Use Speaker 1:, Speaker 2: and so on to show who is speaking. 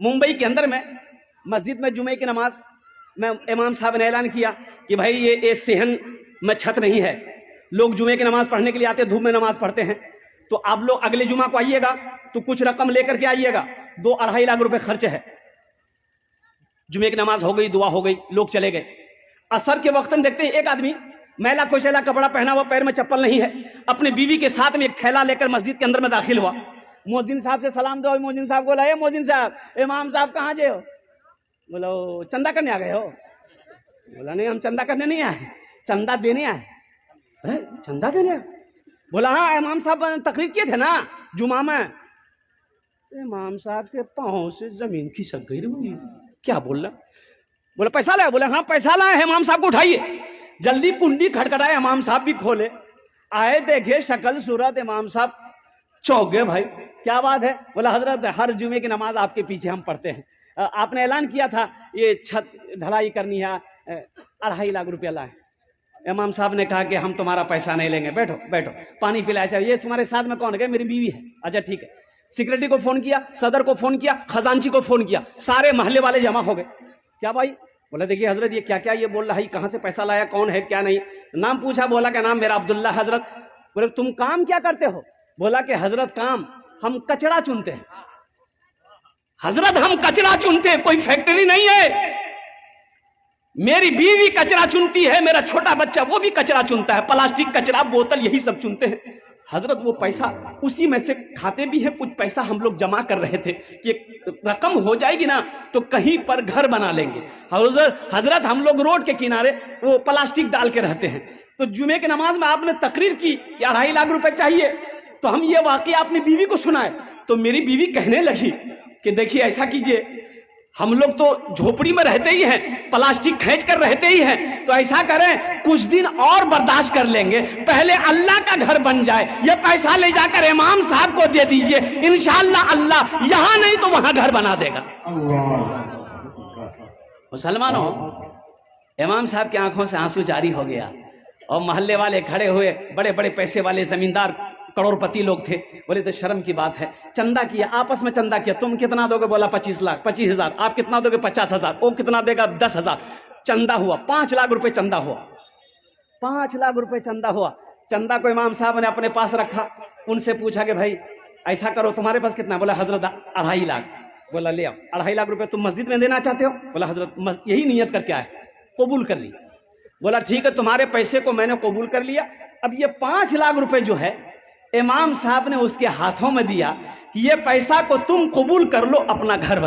Speaker 1: मुंबई के अंदर में मस्जिद में जुमे की नमाज में इमाम साहब ने ऐलान किया कि भाई ये सेहन में छत नहीं है, लोग जुमे की नमाज पढ़ने के लिए आते, धूप में नमाज पढ़ते हैं, तो आप लोग अगले जुमा को आइएगा तो कुछ रकम लेकर के आइएगा, 2-2.5 लाख रुपए खर्च है। जुमे की नमाज हो गई, दुआ हो गई, लोग चले गए। असर के वक्त देखते हैं एक आदमी मैला कुचैला कपड़ा पहना हुआ, पैर में चप्पल नहीं है, अपनी बीवी के साथ में एक थैला लेकर मस्जिद के अंदर में दाखिल हुआ। मोहजिन साहब से सलाम दो। मोहजिन साहब बोला, मोहजिन साहब, इमाम साहब कहाँ जे हो? बोला चंदा करने आ गए हो? बोला नहीं, हम चंदा करने नहीं आए, चंदा देने आए। चंदा देने? बोला हाँ, इमाम साहब तकरीर किए थे ना जुमा में। इमाम साहब के पाँव से जमीन खिसक गई। क्या बोल रहा? बोला पैसा लाया? बोले हाँ पैसा लाया है। इमाम साहब को उठाइए। जल्दी कुंडी खटखटाए, इमाम साहब भी खोले, आए, देखे शक्ल सूरत, इमाम साहब चौंक गए। भाई क्या बात है? बोला हजरत हर जुमे की नमाज आपके पीछे हम पढ़ते हैं, आपने ऐलान किया था ये छत ढलाई करनी है, 2.5 लाख रुपया लाए। इमाम साहब ने कहा कि हम तुम्हारा पैसा नहीं लेंगे, बैठो बैठो, पानी पिलाया। चाहिए ये तुम्हारे साथ में कौन है? मेरी बीवी है। अच्छा ठीक है। सेक्रेटरी को फोन किया, सदर को फोन किया, खजांची को फोन किया, सारे मोहल्ले वाले जमा हो गए। क्या भाई? बोला देखिए हजरत ये क्या क्या ये बोल रहा है, कहाँ से पैसा लाया, कौन है क्या नहीं। नाम पूछा, बोला क्या नाम मेरा अब्दुल्ला। हजरत बोले तुम काम क्या करते हो? बोला कि हजरत काम हम कचरा चुनते हैं। हजरत हम कचरा चुनते हैं, कोई फैक्ट्री नहीं है। मेरी बीवी कचरा चुनती है, मेरा छोटा बच्चा वो भी कचरा चुनता है, प्लास्टिक कचरा, बोतल, यही सब चुनते हैं। हजरत वो पैसा उसी में से खाते भी है, कुछ पैसा हम लोग जमा कर रहे थे कि रकम हो जाएगी ना तो कहीं पर घर बना लेंगे। हजरत हम लोग रोड के किनारे वो प्लास्टिक डाल के रहते हैं। तो जुमे की नमाज में आपने तकरीर की कि 2.5 लाख रुपए चाहिए, तो हम ये वाकया अपनी बीवी को सुनाए। तो मेरी बीवी कहने लगी कि देखिए ऐसा कीजिए, हम लोग तो झोपड़ी में रहते ही हैं, प्लास्टिक खींच कर रहते ही हैं, तो ऐसा करें कुछ दिन और बर्दाश्त कर लेंगे, पहले अल्लाह का घर बन जाए, ये पैसा ले जाकर इमाम साहब को दे दीजिए, इंशाअल्लाह अल्लाह यहां नहीं तो वहां घर बना देगा। मुसलमानों, इमाम साहब की आंखों से आंसू जारी हो गया और मोहल्ले वाले खड़े हुए, बड़े बड़े पैसे वाले जमींदार करोड़पति लोग थे। बोले तो शर्म की बात है, चंदा किया, आपस में चंदा किया, तुम कितना दोगे? बोला 25 लाख, 25,000। आप कितना दोगे? 50,000। वो कितना देगा? 10,000। चंदा हुआ 5 लाख रुपए, चंदा हुआ 5 लाख रुपए चंदा हुआ। चंदा को इमाम साहब ने अपने पास रखा, उनसे पूछा कि भाई ऐसा करो, तुम्हारे पास कितना? बोला हजरत 2.5 लाख। बोला ले आओ 2.5 लाख रुपए तुम मस्जिद में देना चाहते हो? बोला हजरत यही नियत करके आए, कबूल कर ली। बोला ठीक है, तुम्हारे पैसे को मैंने कबूल कर लिया। अब ये 5 लाख रुपए जो है इमाम साहब ने उसके हाथों में दिया कि ये पैसा को तुम कबूल कर लो, अपना घर